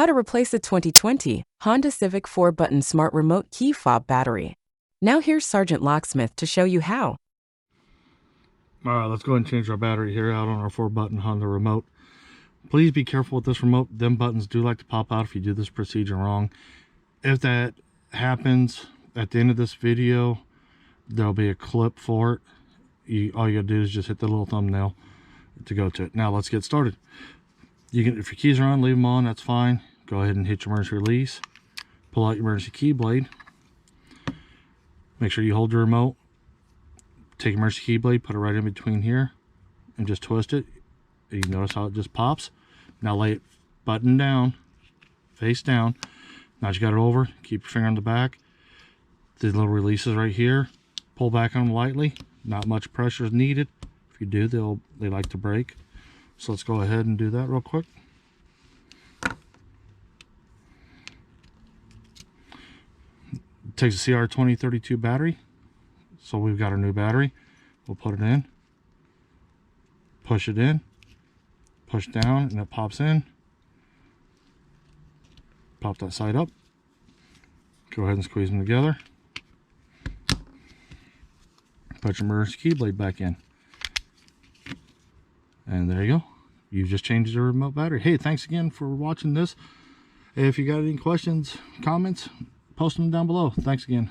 How to replace a 2020 Honda Civic 4-button smart remote key fob battery. Now here's SgtLocksmith to show you how. Alright, let's go ahead and change our battery here out on our 4-button Honda remote. Please be careful with this remote. Them buttons do like to pop out if you do this procedure wrong. If that happens, at the end of this video, there'll be a clip for it. All you gotta do is just hit the little thumbnail to go to it. Now let's get started. You can, if your keys are on, leave them on, that's fine. Go ahead and hit your emergency release. Pull out your emergency key blade. Make sure you hold your remote. Take your emergency key blade, put it right in between here, and just twist it. You notice how it just pops. Now lay it button down, face down. Now that you got it over, keep your finger on the back. These little releases right here, pull back on them lightly. Not much pressure is needed. If you do, they like to break. So let's go ahead and do that real quick. It takes a CR2032 battery. So we've got our new battery. We'll put it in. Push it in. Push down and it pops in. Pop that side up. Go ahead and squeeze them together. Put your emergency key blade back in. And there you go. You've just changed your remote battery. Hey, thanks again for watching this. If you got any questions, comments, post them down below. Thanks again.